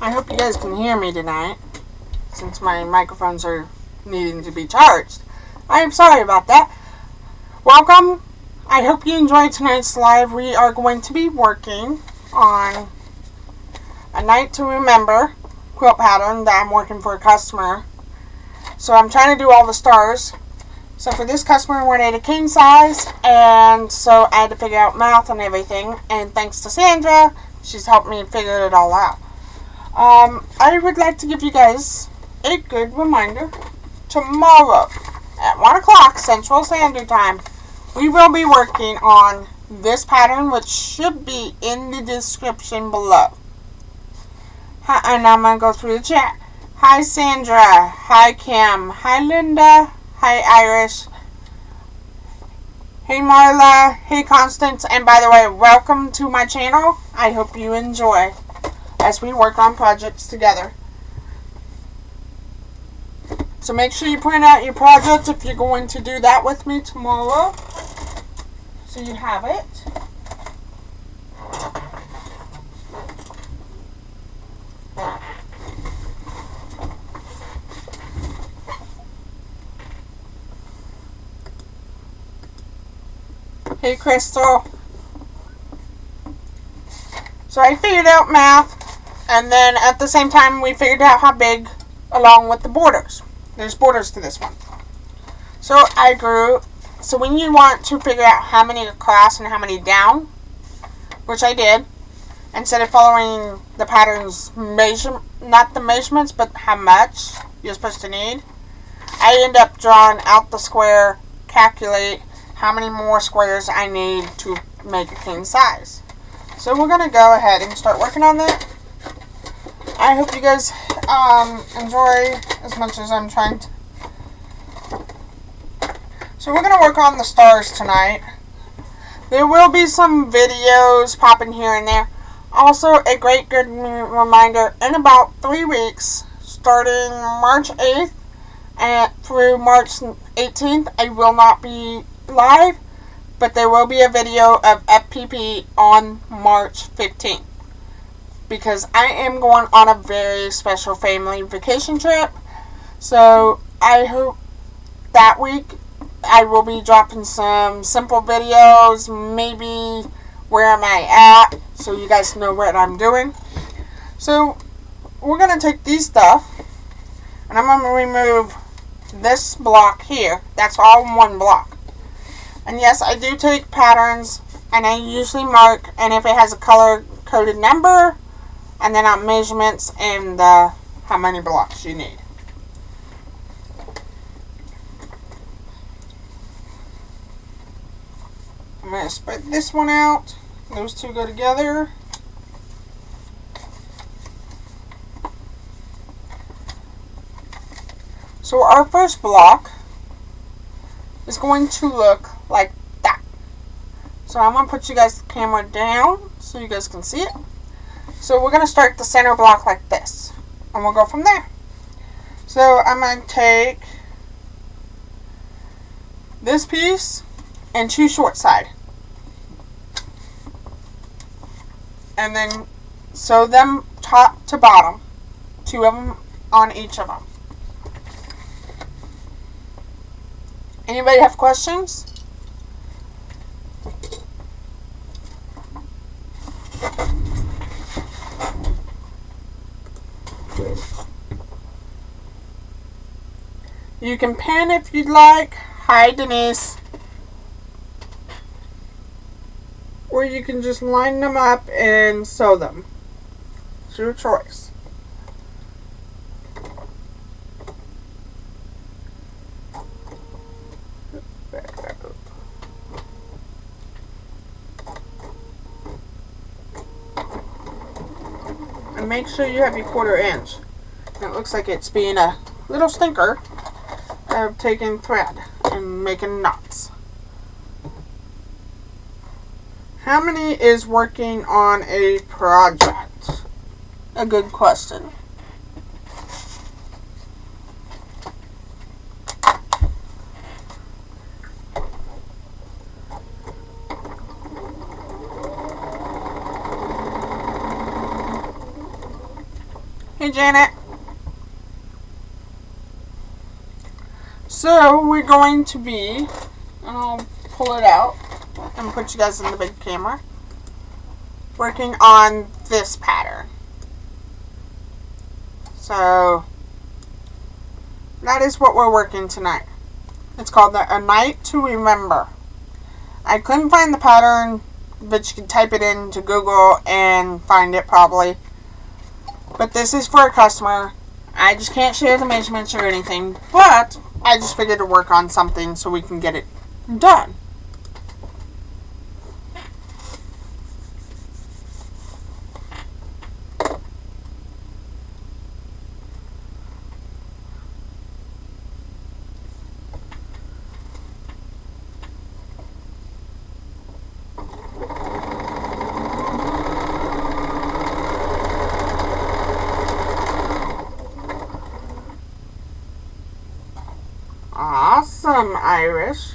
I hope you guys can hear me tonight, since my microphones are needing to be charged. I am sorry about that. Welcome. I hope you enjoyed tonight's live. We are going to be working on a night to remember quilt pattern that I'm working for a customer. So I'm trying to do all the stars. So for this customer, I wanted a king size, and so I had to figure out math and everything. And thanks to Sandra, she's helped me figure it all out. I would like to give you guys a good reminder. Tomorrow at 1 o'clock Central Standard Time, we will be working on this pattern, which should be in the description below. And I'm going to go through the chat. Hi Sandra. Hi Kim. Hi Linda. Hi Irish. Hey Marla. Hey Constance. And by the way, welcome to my channel. I hope you enjoy as we work on projects together. So make sure you print out your project if you're going to do that with me tomorrow, so you have it. Hey Crystal. So I figured out math, and then at the same time we figured out how big along with the borders. There's borders to this one. So I grew. So when you want to figure out how many across and how many down, which I did, instead of following the pattern's not the measurements, but how much you're supposed to need, I end up drawing out the square, calculate how many more squares I need to make a king size. So we're going to go ahead and start working on that. I hope you guys enjoy as much as I'm trying to. So we're going to work on the stars tonight. There will be some videos popping here and there. Also, a great good reminder, in about 3 weeks, starting March 8th and through March 18th, I will not be live, but there will be a video of FPP on March 15th. Because I am going on a very special family vacation trip. So I hope that week I will be dropping some simple videos. Maybe where am I at, so you guys know what I'm doing. So we're going to take these stuff, and I'm going to remove this block here. That's all one block. And yes, I do take patterns, and I usually mark, and if it has a color-coded number, and then on measurements and how many blocks you need. I'm going to spread this one out. Those two go together. So our first block is going to look like that. So I'm going to put you guys the camera down so you guys can see it. So we're going to start the center block like this, and we'll go from there. So I'm going to take this piece and two short side, and then sew them top to bottom, 2 of them on each of them. Anybody have questions? You can pin if you'd like. Hi, Denise. Or you can just line them up and sew them. It's your choice. And make sure you have your 1/4 inch. And it looks like it's being a little stinker of taking thread and making knots. How many is working on a project? A good question. Hey, Janet. So, we're going to be, and I'll pull it out and put you guys in the big camera, working on this pattern. So, that is what we're working tonight. It's called A Night to Remember. I couldn't find the pattern, but you can type it into Google and find it probably. But this is for a customer. I just can't share the measurements or anything, but I just figured to work on something so we can get it done. Awesome, Irish.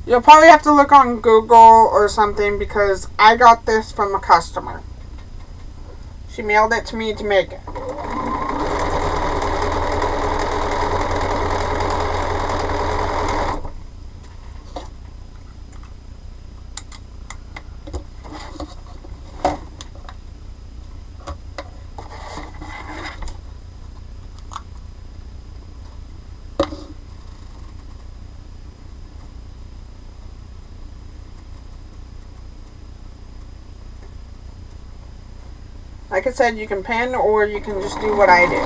You'll probably have to look on Google or something because I got this from a customer. She mailed it to me to make it. Like I said, you can pin or you can just do what I do.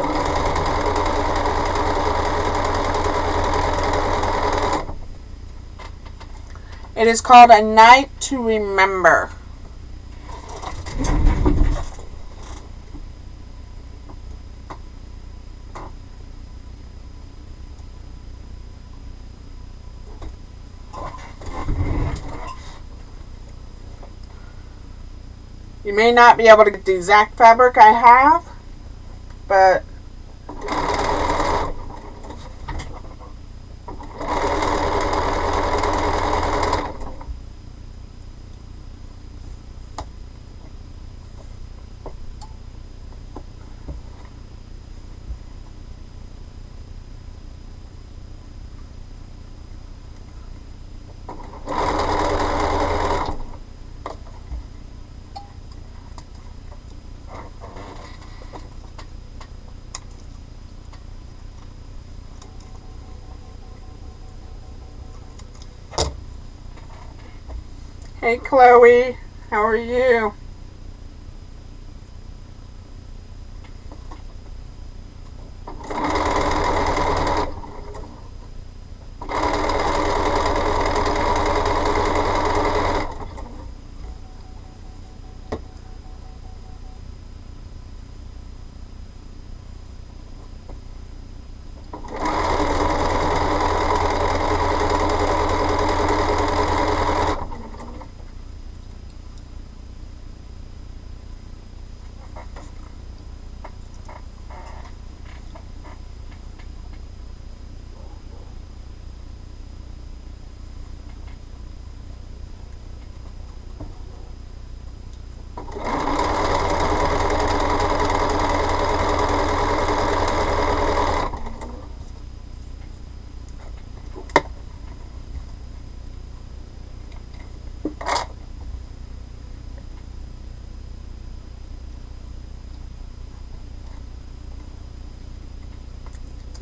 It is called A Night to Remember. You may not be able to get the exact fabric I have, but hey Chloe, how are you?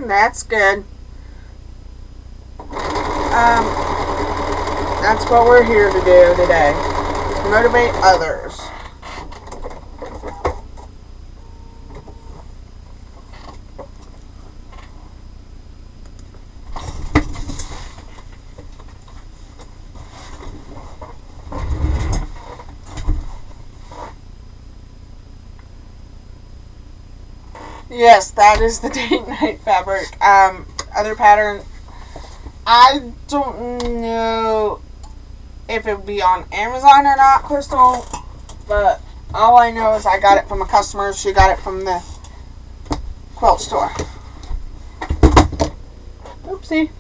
That's good. That's what we're here to do today. To motivate others. Yes, that is the date night fabric. Other pattern, I don't know if it would be on Amazon or not, Crystal, but all I know is I got it from a customer. She got it from the quilt store. Oopsie.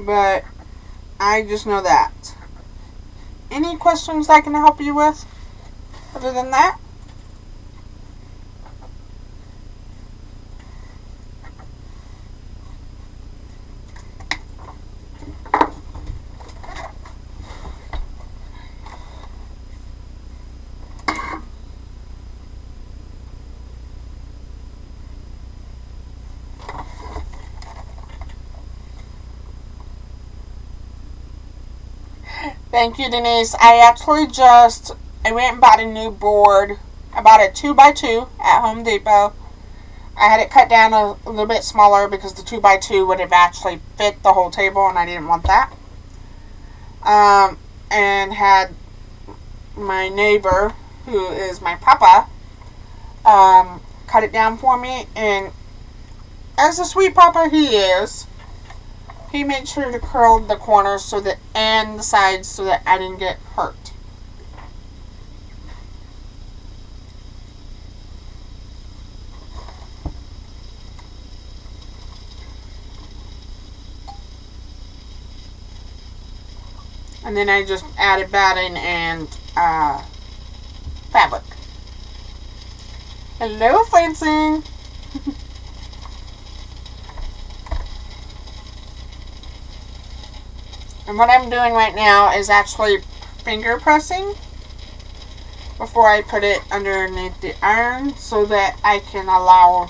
but I just know that. Any questions I can help you with other than that? Thank you, Denise. I went and bought a new board. I bought a 2x2 at Home Depot. I had it cut down a little bit smaller because the 2x2 would have actually fit the whole table, and I didn't want that. And had my neighbor, who is my papa, cut it down for me, and as a sweet papa he is, he made sure to curl the corners and the sides so that I didn't get hurt. And then I just added batting and fabric. Hello, Francine. And what I'm doing right now is actually finger pressing before I put it underneath the iron so that I can allow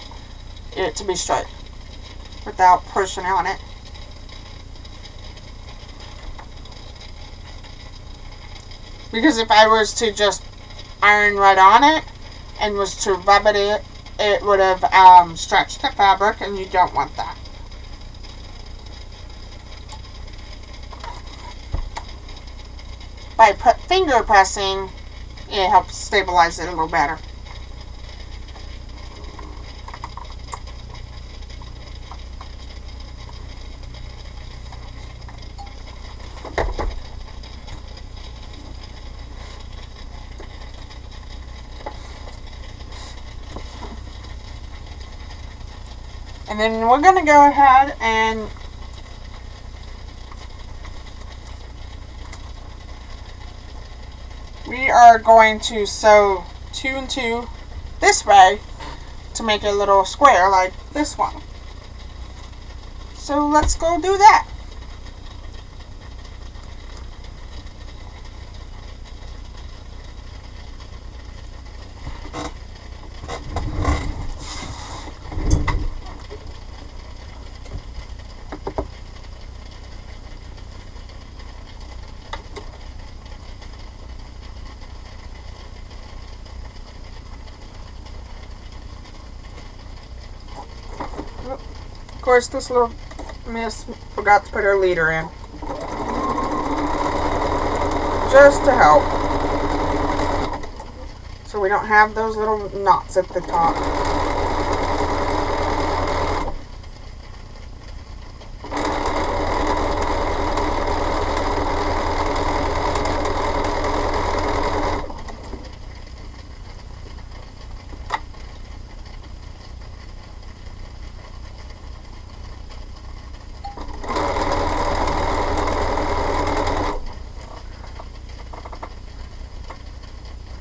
it to be straight without pushing on it. Because if I was to just iron right on it and was to rub it, it would have stretched the fabric, and you don't want that. By finger pressing, it helps stabilize it a little better. And then we're going to go ahead and we are going to sew 2 and 2 this way to make a little square like this one. So let's go do that. Of course, this little miss forgot to put her leader in. Just to help. So we don't have those little knots at the top.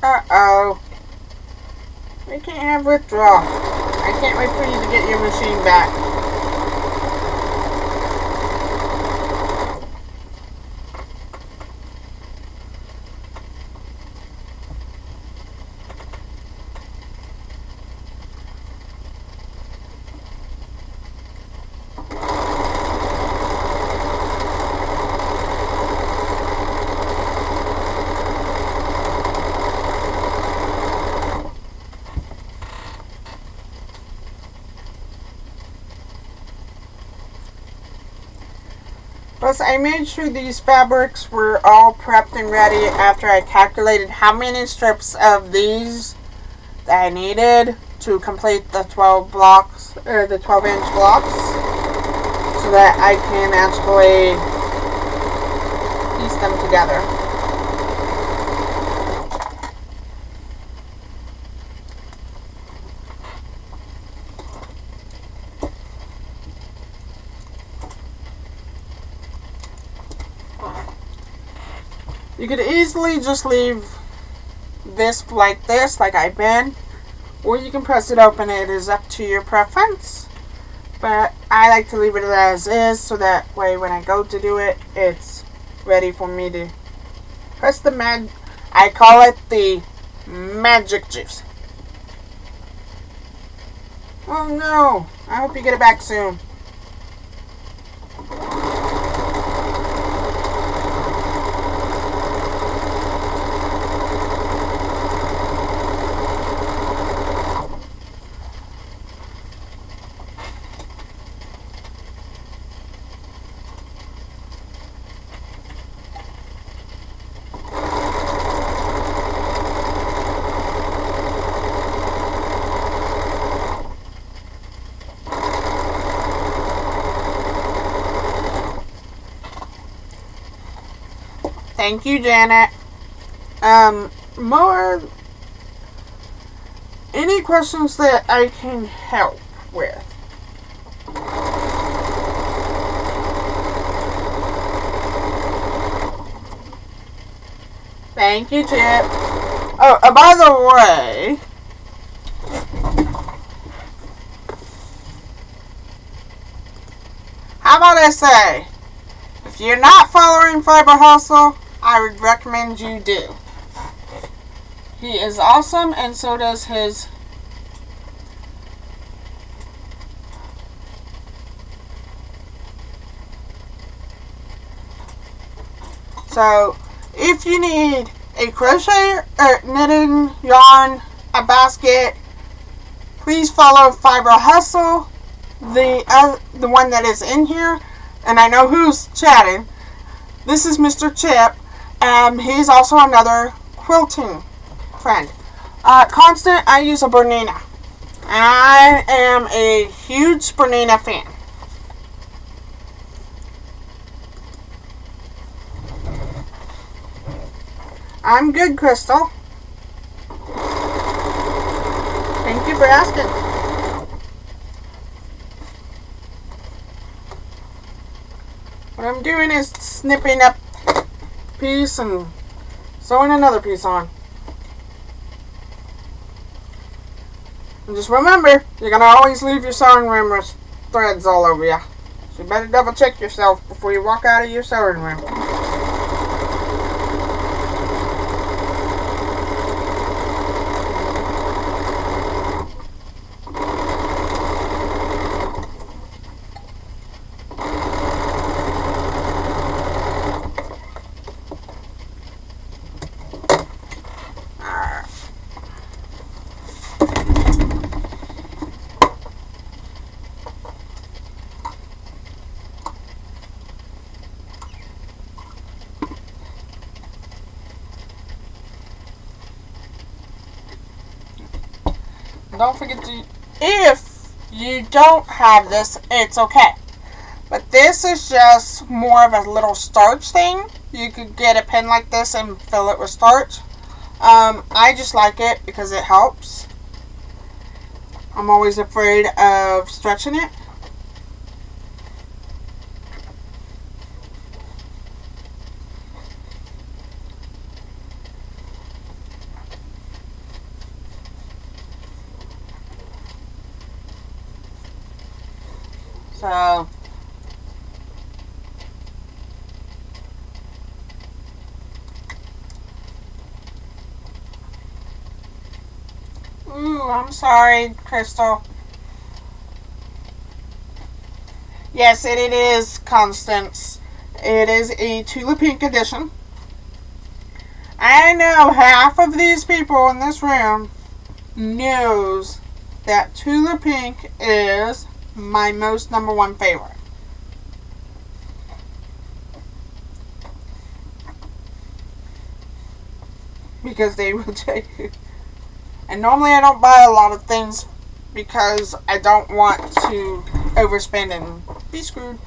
Uh-oh. We can't have withdrawal. I can't wait for you to get your machine back. Plus, I made sure these fabrics were all prepped and ready after I calculated how many strips of these that I needed to complete the 12 blocks, or the 12-inch blocks, so that I can actually piece them together. You could easily just leave this, like I've been, or you can press it open. It is up to your preference. But I like to leave it as is, so that way when I go to do it, it's ready for me to press the I call it the magic juice. Oh no, I hope you get it back soon. Thank you, Janet. Any questions that I can help with? Thank you, Chip. Oh, by the way, how about I say, if you're not following Fiber Hustle, I would recommend you do. He is awesome, and so does his So, if you need a crochet or knitting yarn, a basket, please follow Fiber Hustle, the one that is in here. And I know who's chatting. This is Mr. Chip. He's also another quilting friend. Constant, I use a Bernina. And I am a huge Bernina fan. I'm good, Crystal. Thank you for asking. What I'm doing is snipping up a piece and sewing another piece on. And just remember, you're going to always leave your sewing room with threads all over you. So you better double check yourself before you walk out of your sewing room. Don't forget to, if you don't have this, it's okay. But this is just more of a little starch thing. You could get a pen like this and fill it with starch. I just like it because it helps. I'm always afraid of stretching it. So, I'm sorry, Crystal. Yes, it is Constance. It is a Tula Pink edition. I know half of these people in this room knows that Tula Pink is my most number one favorite. Because they will tell you. And normally I don't buy a lot of things because I don't want to overspend and be screwed.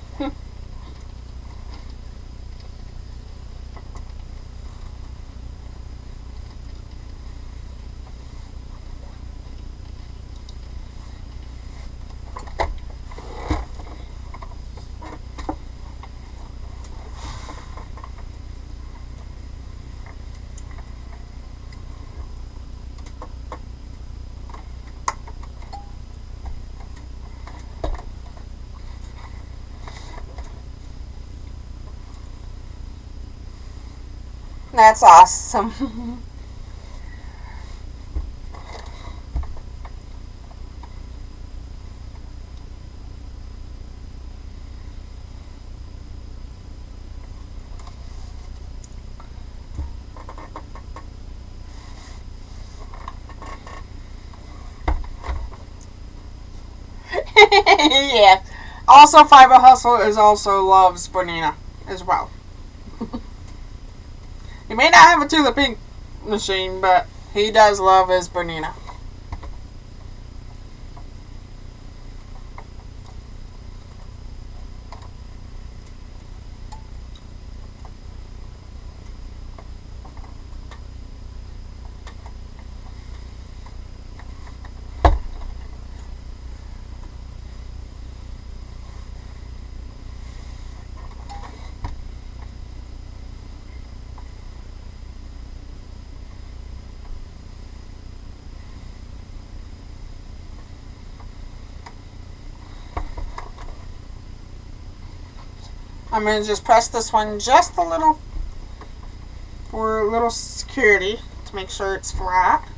That's awesome. Yeah. Also, Fiber Hustle is also loves Bonina as well. He may not have a Tula Pink machine, but he does love his Bonina. I'm going to just press this one just a little for a little security to make sure it's flat.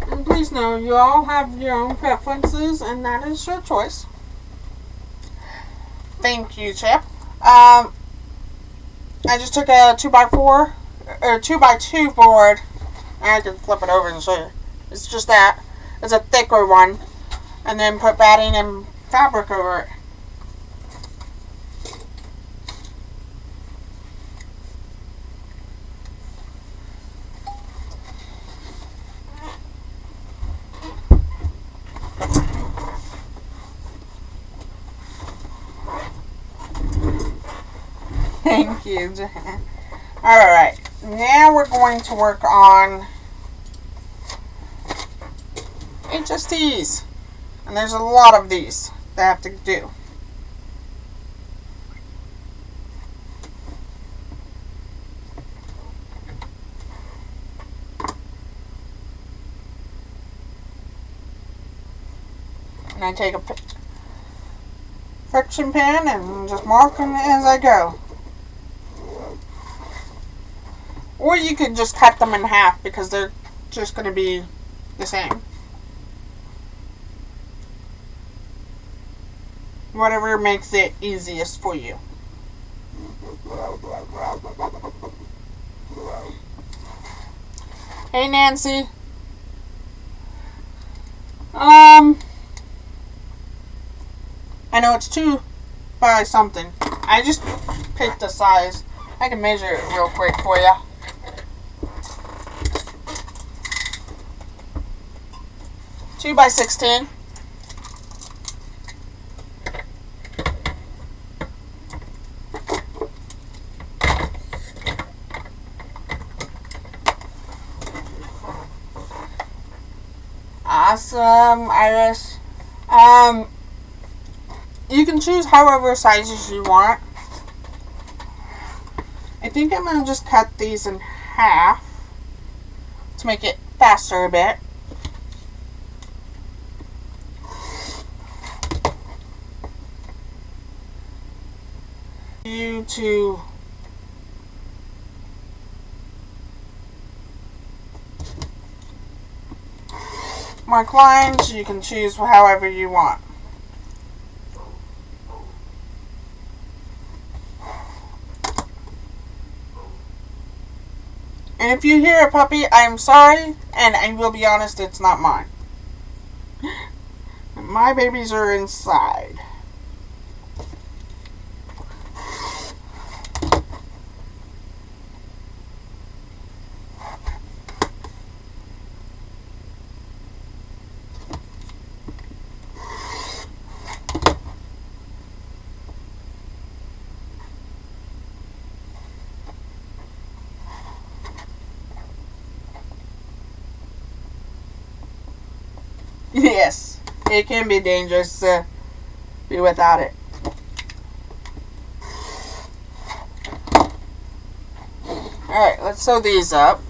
And please know you all have your own preferences and that is your choice. Thank you, Chip. I just took a 2x4 or 2x2 board and I can flip it over and show you. It's just that. It's a thicker one. And then put batting and fabric over it. Thank you, Jan. Alright, now we're going to work on HSTs. And there's a lot of these that I have to do. And I take a friction pen and just mark them as I go. Or you could just cut them in half because they're just going to be the same. Whatever makes it easiest for you. Hey Nancy. I know it's 2 by something. I just picked a size. I can measure it real quick for you. Two by 16. Awesome, Iris. You can choose however sizes you want. I think I'm going to just cut these in half to make it faster a bit. You to mark lines, you can choose however you want. And if you hear a puppy, I'm sorry, and I will be honest, it's not mine. My babies are inside. Yes, it can be dangerous to be without it. Alright, let's sew these up.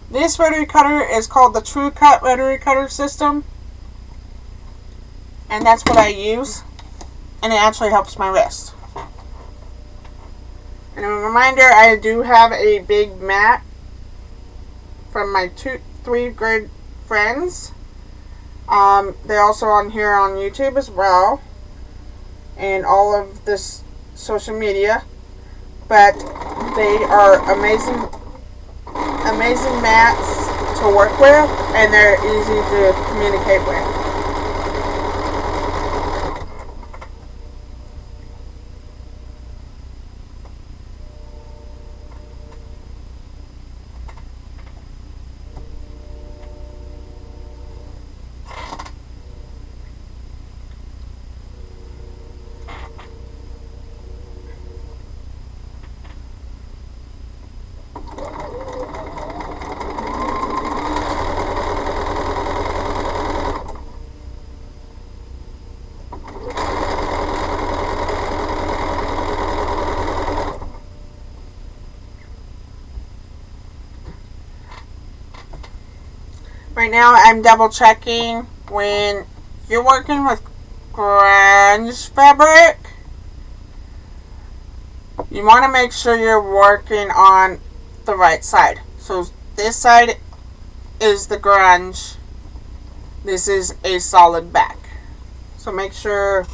This rotary cutter is called the True Cut rotary cutter system, and that's what I use, and it actually helps my wrist. And a reminder, I do have a big mat from my 3rd grade friends. They're also on here on YouTube as well, and all of this social media. But they are amazing mats to work with, and they're easy to communicate with. Right now, I'm double checking when you're working with grunge fabric. You want to make sure you're working on the right side. So this side is the grunge. This is a solid back. So make sure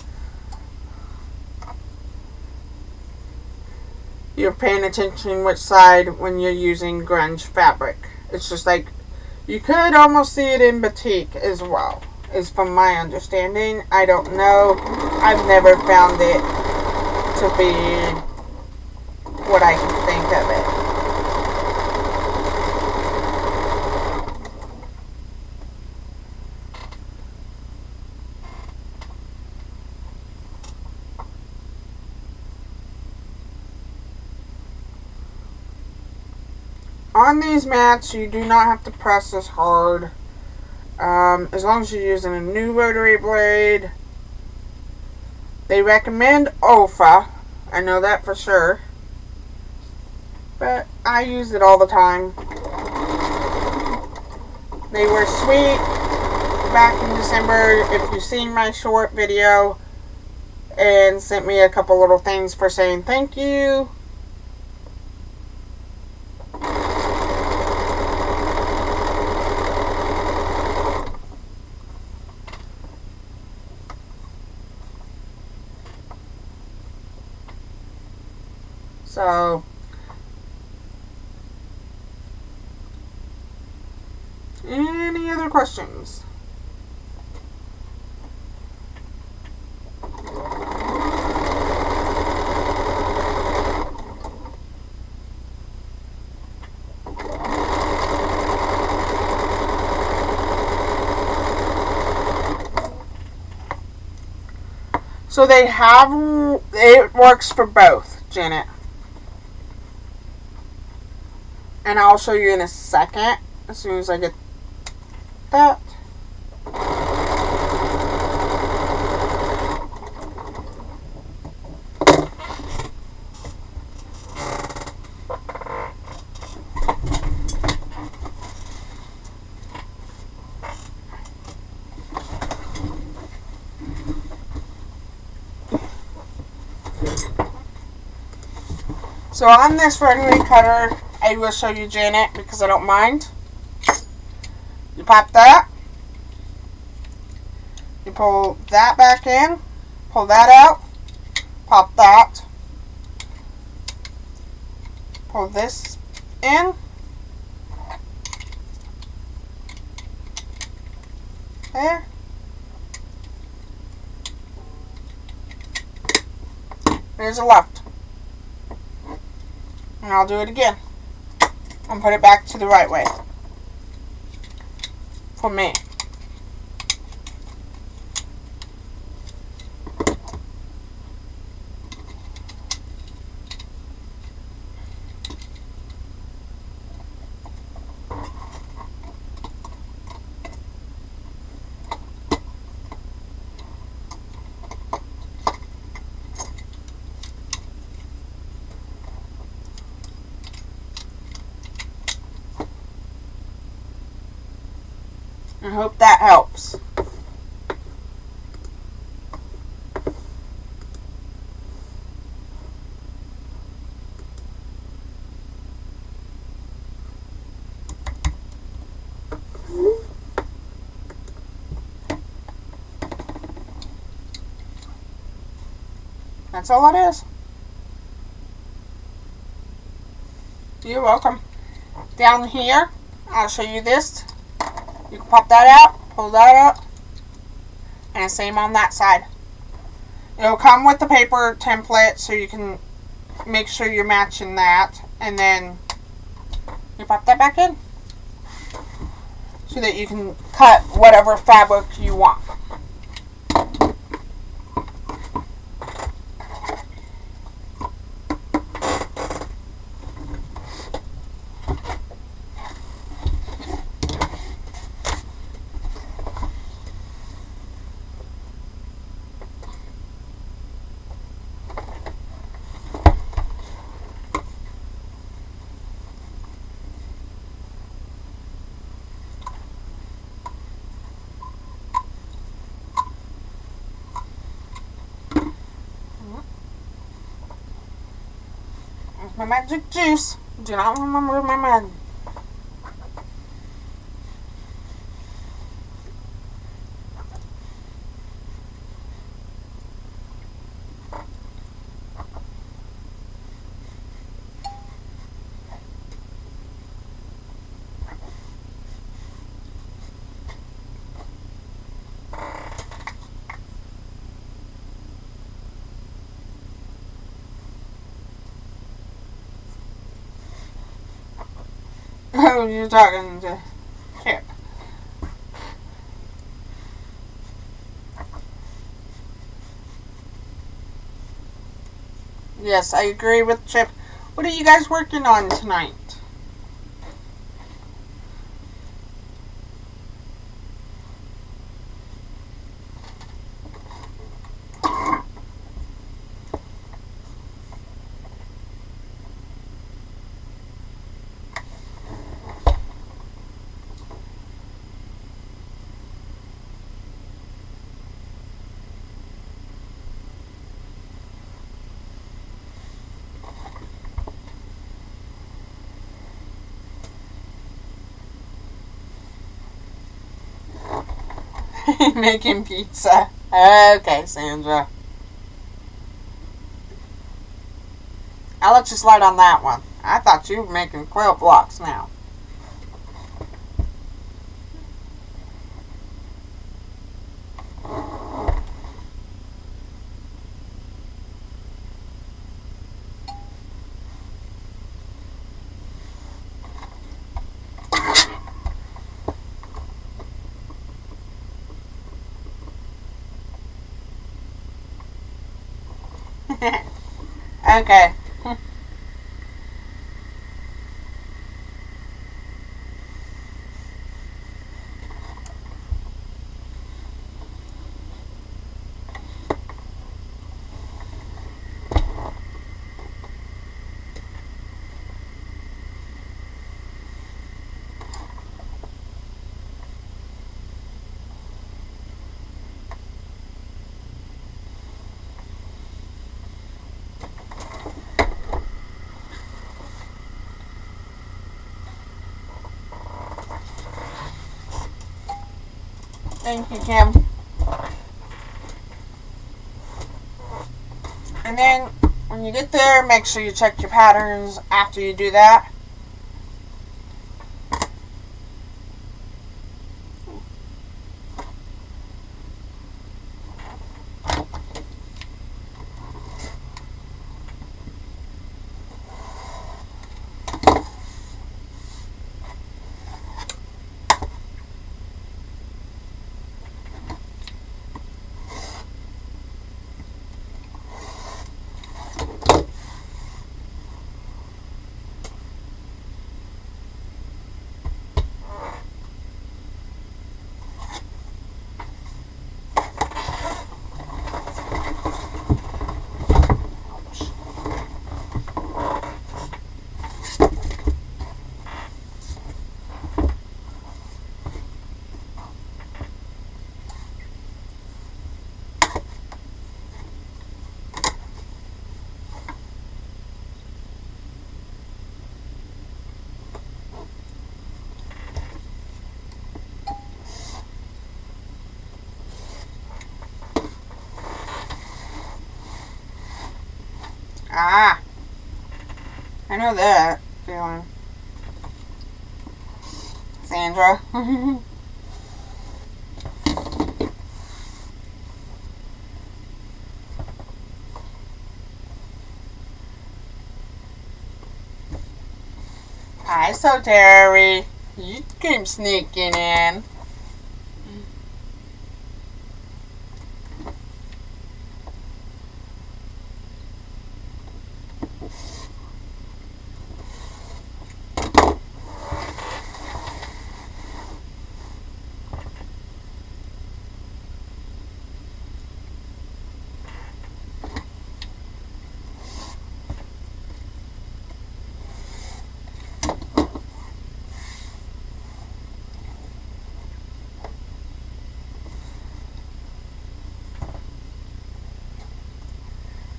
you're paying attention which side when you're using grunge fabric. It's just like, you could almost see it in batik as well, is from my understanding. I don't know. I've never found it to be what I can think of it. On these mats, you do not have to press as hard. As long as you're using a new rotary blade. They recommend OFA. I know that for sure. But I use it all the time. They were sweet back in December. If you've seen my short video, and sent me a couple little things for saying thank you. So, any other questions? So it works for both, Janet. And I'll show you in a second, as soon as I get that. So on this rotary cutter, I will show you, Janet, because I don't mind. You pop that. You pull that back in. Pull that out. Pop that. Pull this in. There. There's a left. And I'll do it again. And put it back to the right way. For me. I hope that helps. That's all it is. You're welcome. Down here, I'll show you this. You can pop that out, pull that up, and same on that side. It'll come with the paper template so you can make sure you're matching that, and then you pop that back in so that you can cut whatever fabric you want. My magic juice. Do not remember my magic. Oh, you're talking to Chip. Yes, I agree with Chip. What are you guys working on tonight? Making pizza. Okay, Sandra. I'll let you slide on that one. I thought you were making quilt blocks now. Okay. Thank you, Kim. And then, when you get there, make sure you check your patterns after you do that. Ah, I know that feeling. Sandra. Hi, so Terry. You came sneaking in.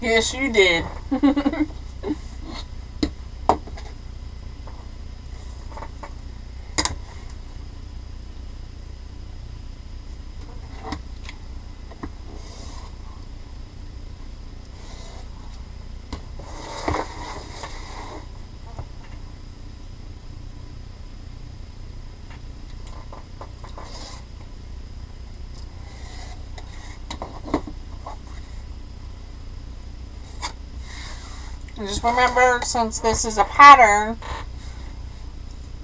Yes, you did. And just remember, since this is a pattern,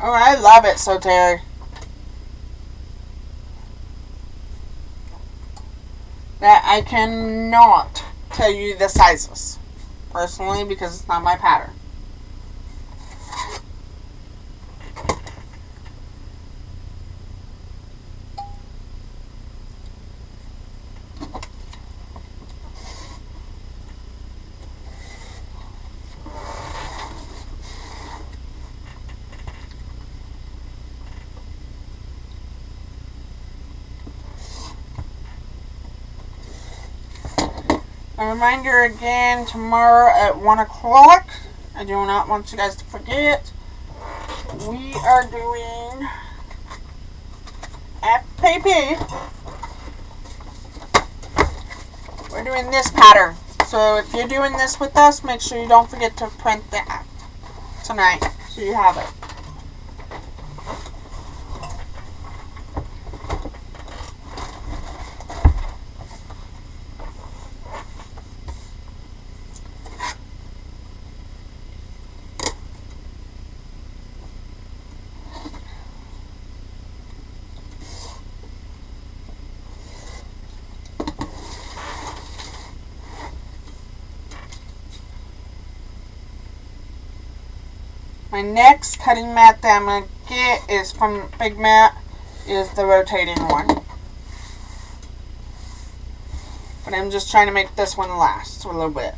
oh, I love it, so Terry, that I cannot tell you the sizes, personally, because it's not my pattern. A reminder again, tomorrow at 1 o'clock. I do not want you guys to forget. We are doing FPP. We're doing this pattern. So if you're doing this with us, make sure you don't forget to print that tonight so you have it. My next cutting mat that I'm going to get is from Big Mat, is the rotating one. But I'm just trying to make this one last a little bit.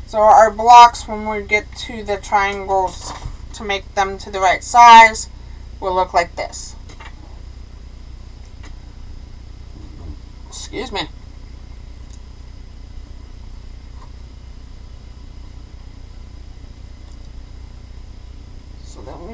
So our blocks, when we get to the triangles to make them to the right size, will look like this. Excuse me. So that we...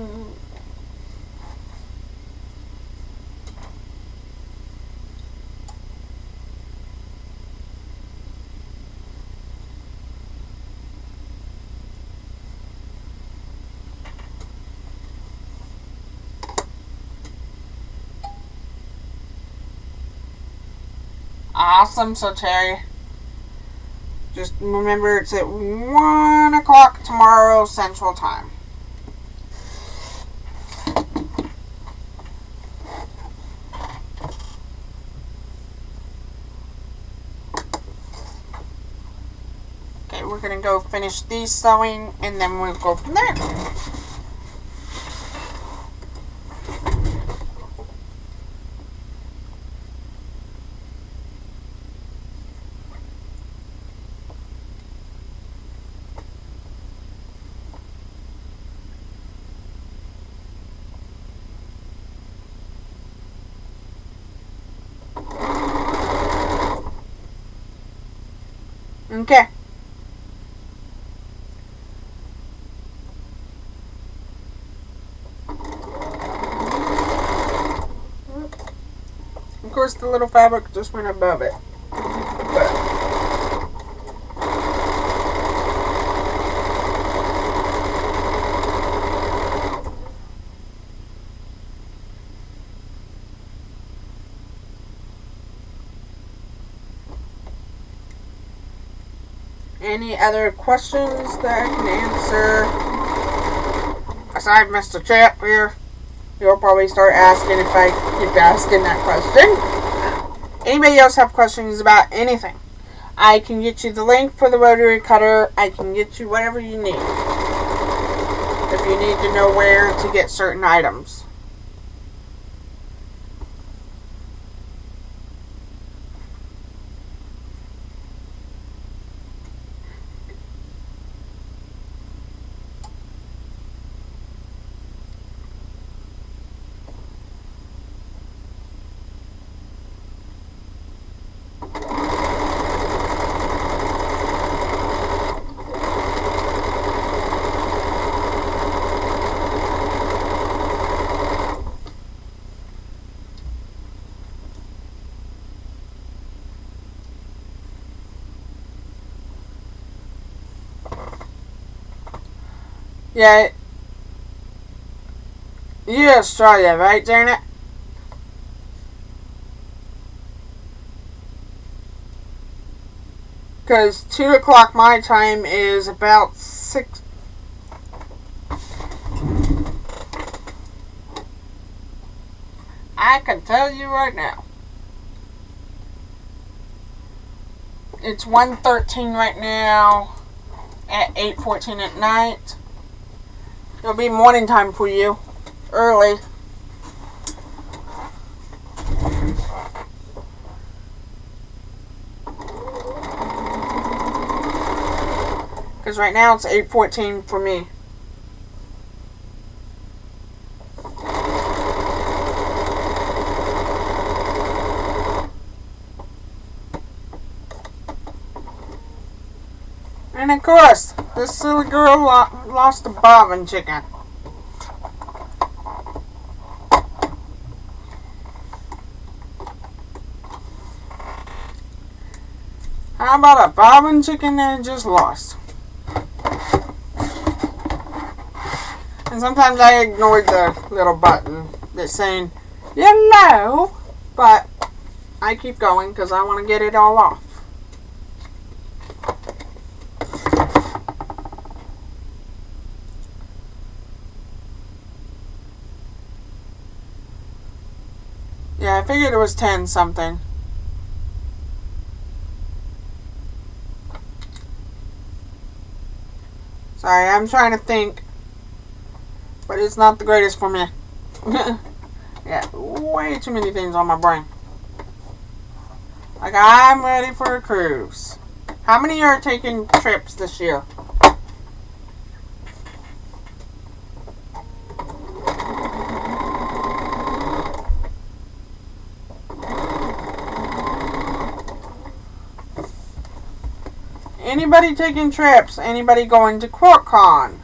Awesome, so Terry. Just remember it's at 1 o'clock tomorrow Central Time. Okay, we're going to go finish these sewing and then we'll go from there. Okay. just a little fabric just went above it. But any other questions that I can answer? Aside Mr. Chip here, he'll probably start asking if I keep asking that question. Anybody else have questions about anything? I can get you the link for the rotary cutter. I can get you whatever you need. If you need to know where to get certain items. Yeah, you're Australia, right, Janet? Because 2 o'clock my time is about 6. I can tell you right now. It's 1:13 right now at 8:14 at night. It'll be morning time for you. Early. Because right now it's 8:14 for me. And of course, this silly girl lost a bobbin chicken. How about a bobbin chicken that just lost? And sometimes I ignore the little button that's saying yellow, but I keep going because I want to get it all off. Yeah, I figured it was 10 something. Sorry, I'm trying to think. But it's not the greatest for me. Yeah, way too many things on my brain. Like, I'm ready for a cruise. How many are taking trips this year? Anybody taking trips? Anybody going to QuiltCon?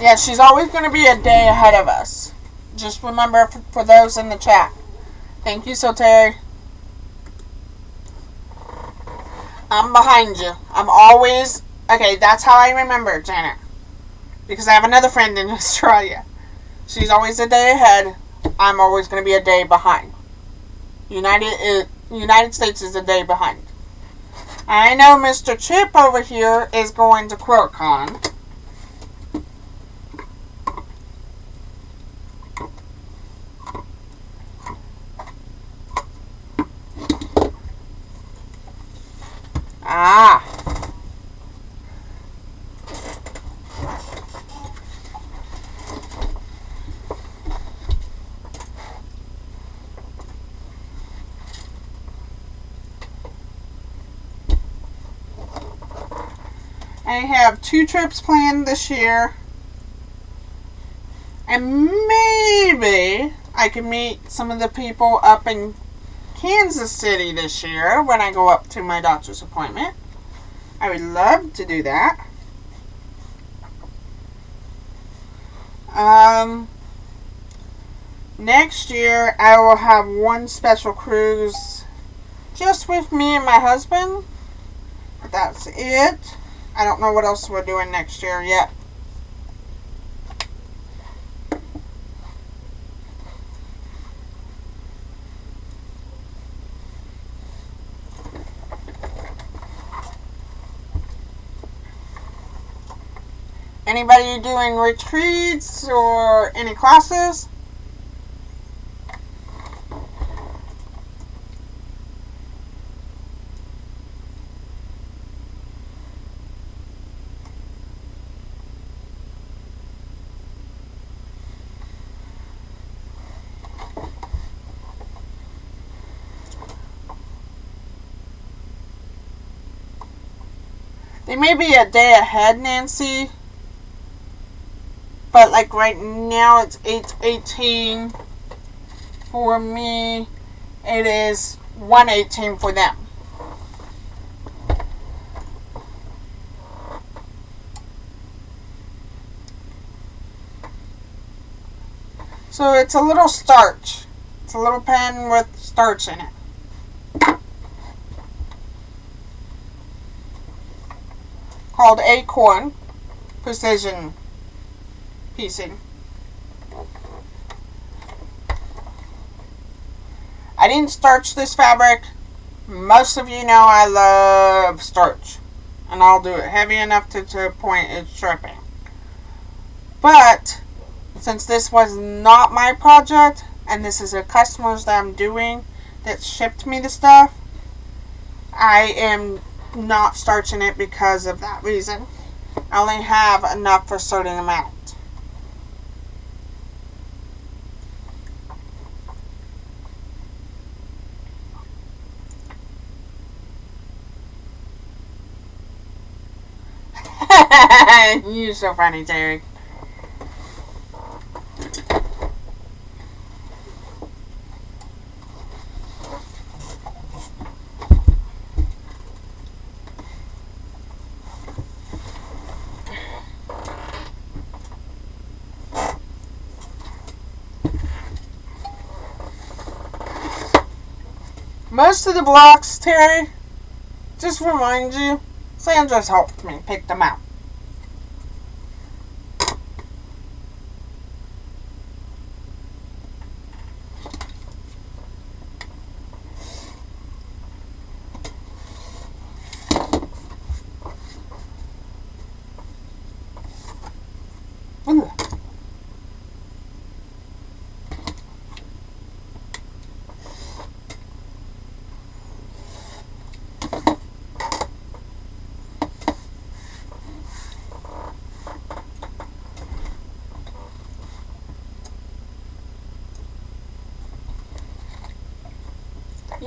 Yeah, she's always going to be a day ahead of us. Just remember for those in the chat. Thank you, Terry. I'm behind you. I'm always... Okay, that's how I remember, Janet. Because I have another friend in Australia. She's always a day ahead. I'm always going to be a day behind. United States is a day behind. I know Mr. Chip over here is going to QuiltCon. Ah. I have 2 trips planned this year. And maybe I can meet some of the people up in Kansas City this year when I go up to my doctor's appointment. I would love to do that. Next year I will have one special cruise just with me and my husband. But that's it. I don't know what else we're doing next year yet. Anybody doing retreats or any classes? They may be a day ahead, Nancy. But like right now it's 8:18 for me. It is 1:18 for them. So it's a little starch. It's a little pen with starch in it. Called Acorn Precision Piecing. I didn't starch this fabric. Most of you know I love starch. And I'll do it heavy enough to the point it's dripping. But since this was not my project, and this is a customer's that I'm doing that shipped me the stuff, I am not starching it because of that reason. I only have enough for a certain amount. You're so funny, Terry. Most of the blocks, Terry, just remind you, Sandra's helped me pick them out.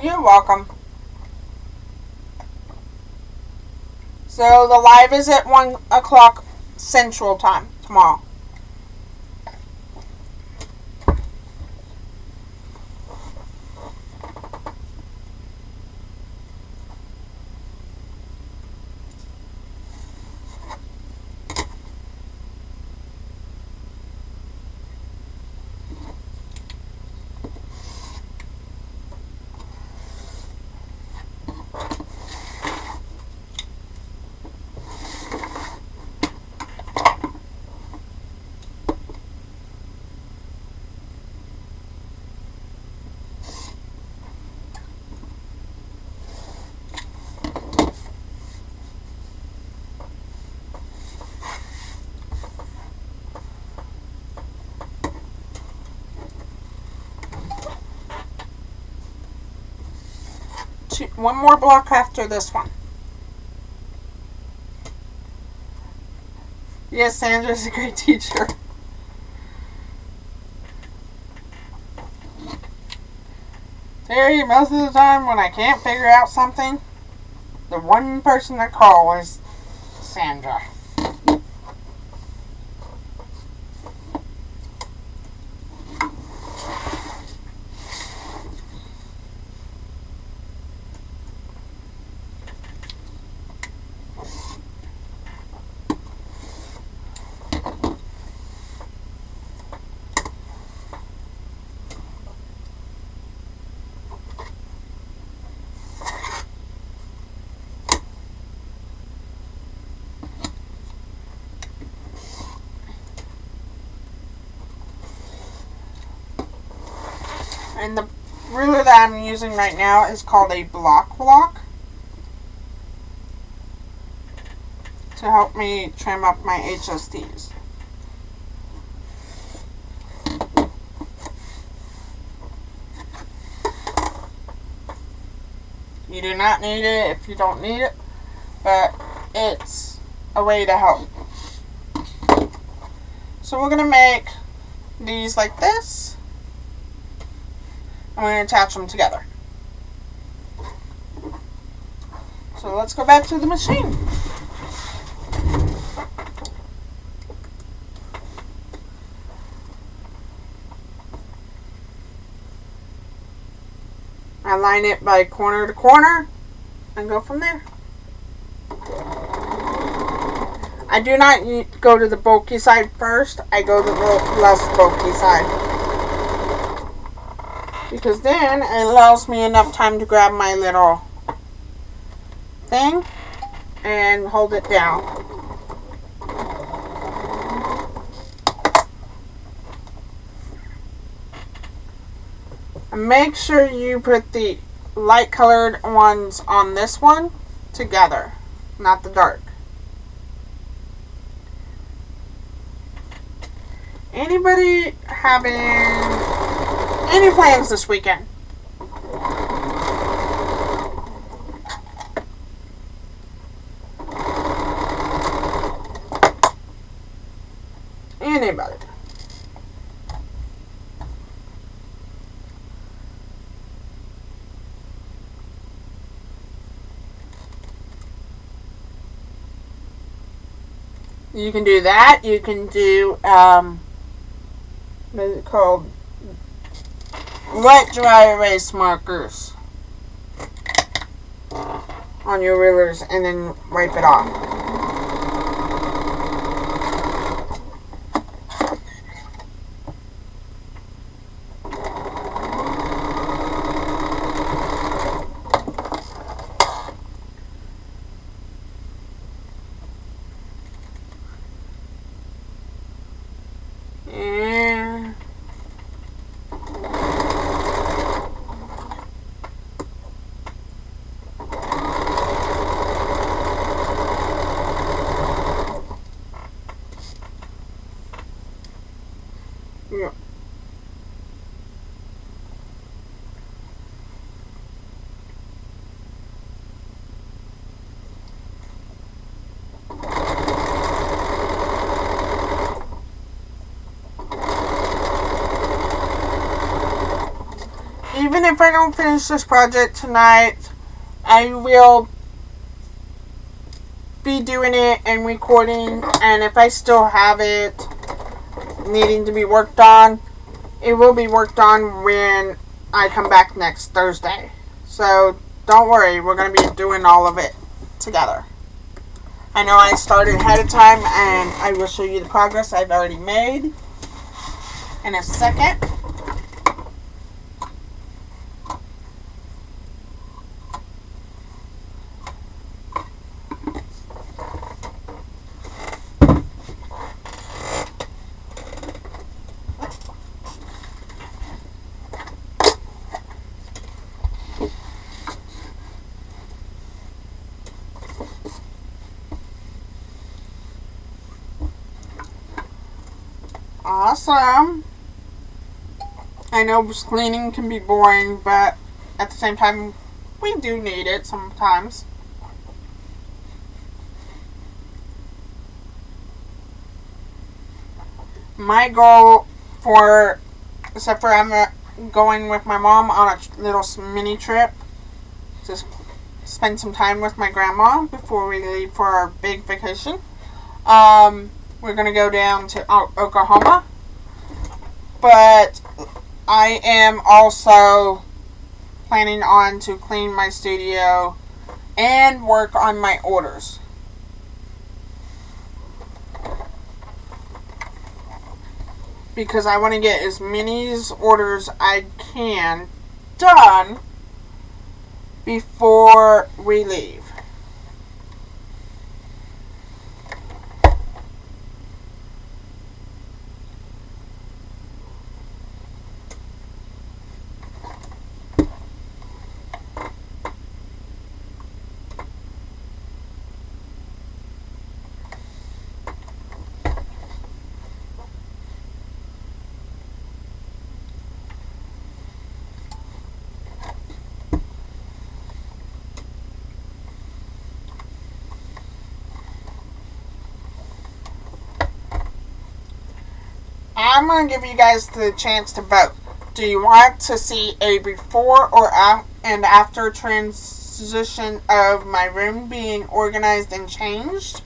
You're welcome. So the live is at 1 o'clock Central Time tomorrow. One more block after this one. Yes, Sandra's a great teacher. Terry, most of the time when I can't figure out something, the one person I call is Sandra. And the ruler that I'm using right now is called a block to help me trim up my HSTs. You do not need it if you don't need it, but it's a way to help. So we're going to make these like this, and we're going to attach them together. So let's go back to the machine. I line it by corner to corner and go from there. I do not go to the bulky side first. I go to the less bulky side. Because then it allows me enough time to grab my little thing and hold it down. And make sure you put the light colored ones on this one together, not the dark. Anybody having any plans this weekend? Anybody? You can do that. You can do, what is it called? Wet dry erase markers on your rulers and then wipe it off. Yeah. Even if I don't finish this project tonight, I will be doing it and recording, and if I still have it needing to be worked on, it will be worked on when I come back next Thursday. So don't worry, we're going to be doing all of it together. I know I started ahead of time, and I will show you the progress I've already made in a second. Awesome. I know cleaning can be boring, but at the same time, we do need it sometimes. My goal for, except for I'm going with my mom on a little mini trip, just spend some time with my grandma before we leave for our big vacation. We're going to go down to Oklahoma, but I am also planning on to clean my studio and work on my orders. Because I want to get as many orders I can done before we leave. I'm going to give you guys the chance to vote. Do you want to see a before or and after transition of my room being organized and changed?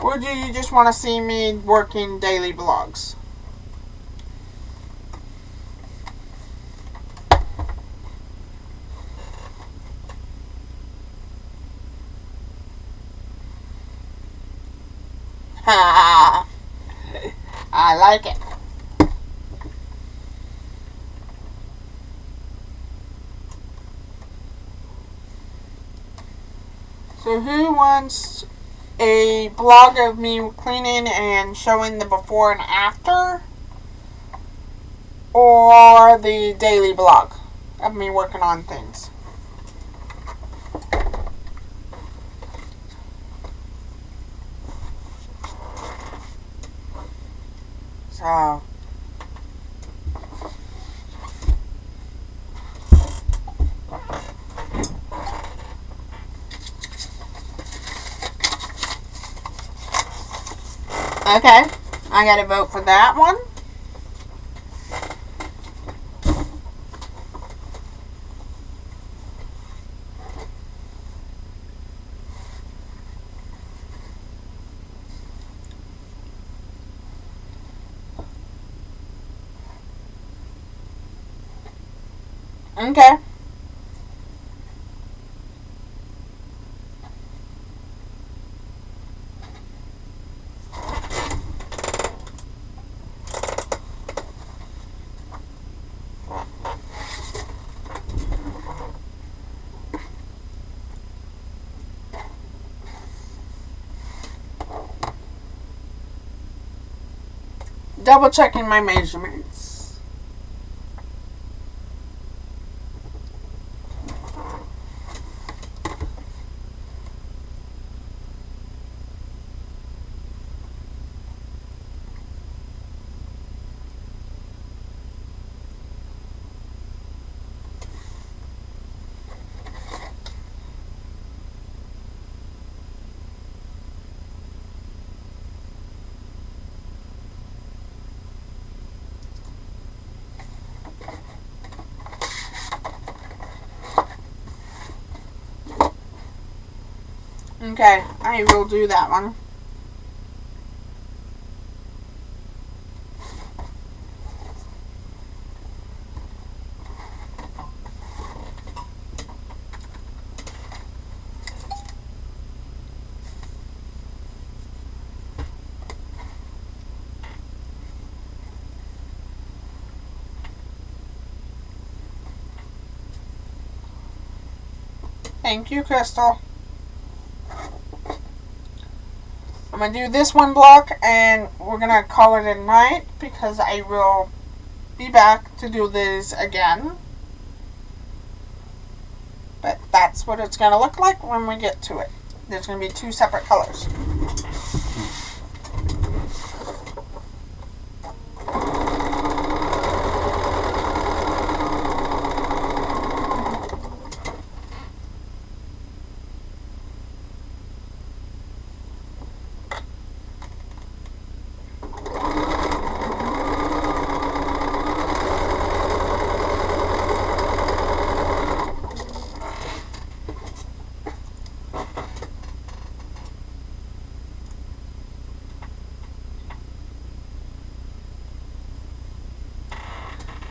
Or do you just want to see me working daily vlogs? Ha! I like it. So who wants a vlog of me cleaning and showing the before and after? Or the daily vlog of me working on things? So... okay, I gotta vote for that one. Okay. Double checking my measurements. Okay, I will do that one. Thank you, Crystal. I'm going to do this one block and we're going to call it a night because I will be back to do this again. But that's what it's going to look like when we get to it. There's going to be two separate colors.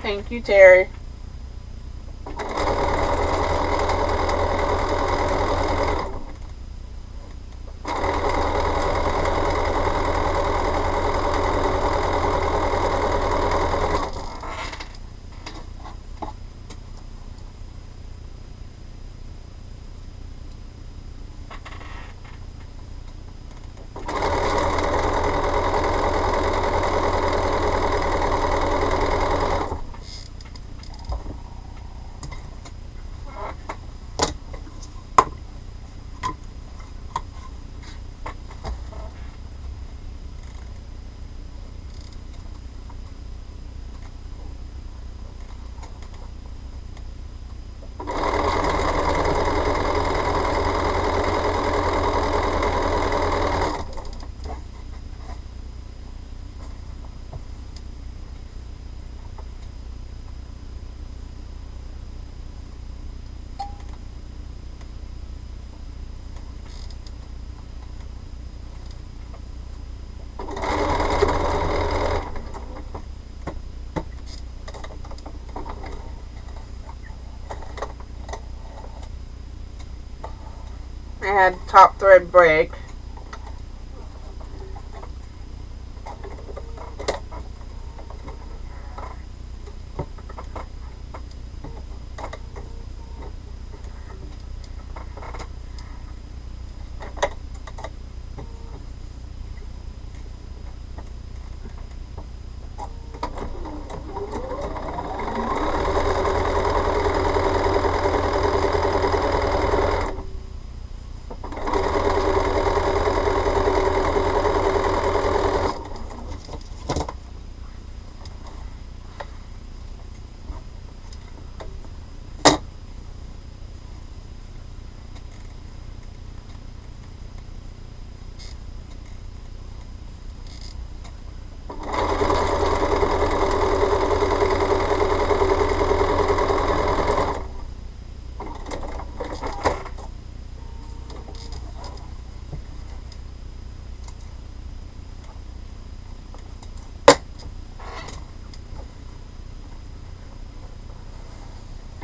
Thank you, Terry. had top thread break.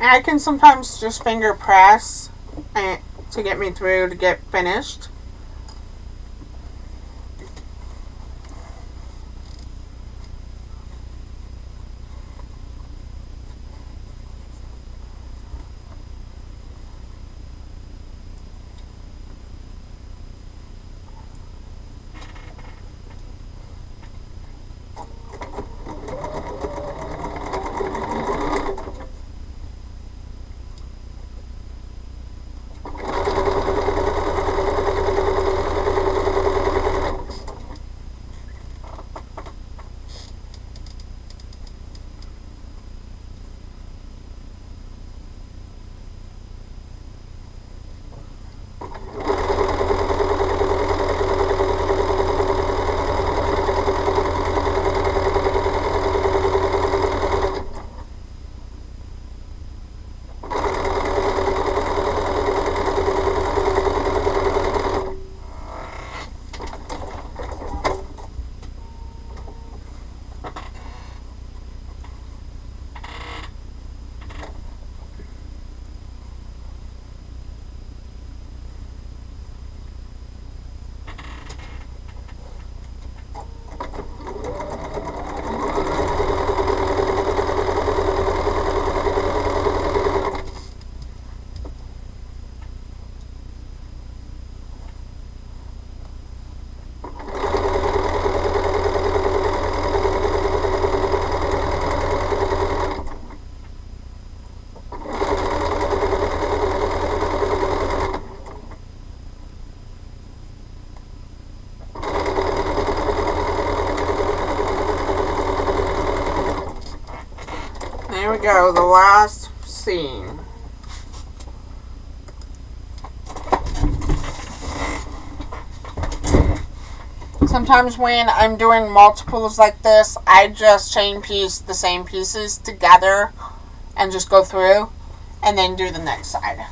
I can sometimes just finger press to get me through to get finished. There we go, the last seam. Sometimes when I'm doing multiples like this, I just chain piece the same pieces together and just go through and then do the next side.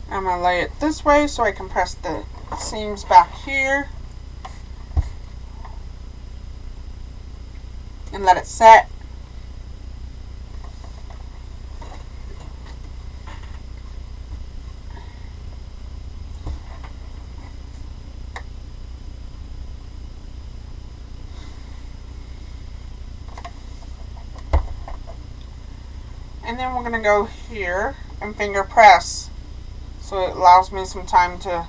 I'm going to lay it this way so I can press the seams back here and let it set. And then we're going to go here and finger press. So it allows me some time to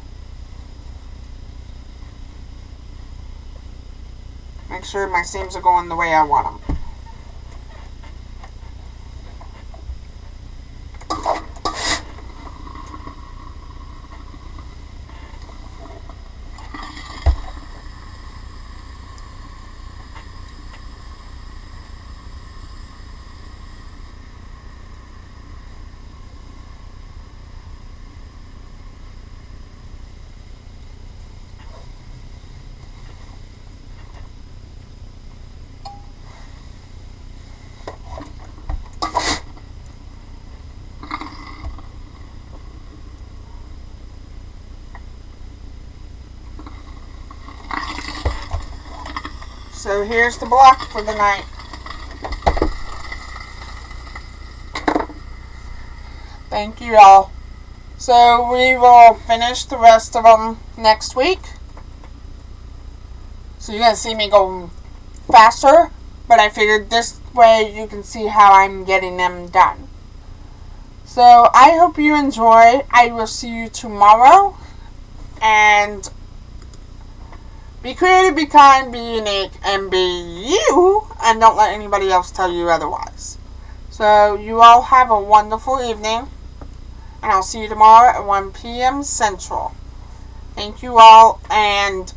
make sure my seams are going the way I want them. So here's the block for the night. Thank you all. So we will finish the rest of them next week. So you're going to see me go faster, but I figured this way you can see how I'm getting them done. So I hope you enjoy. I will see you tomorrow. And be creative, be kind, be unique, and be you. And don't let anybody else tell you otherwise. So you all have a wonderful evening. And I'll see you tomorrow at 1 p.m. Central. Thank you all, and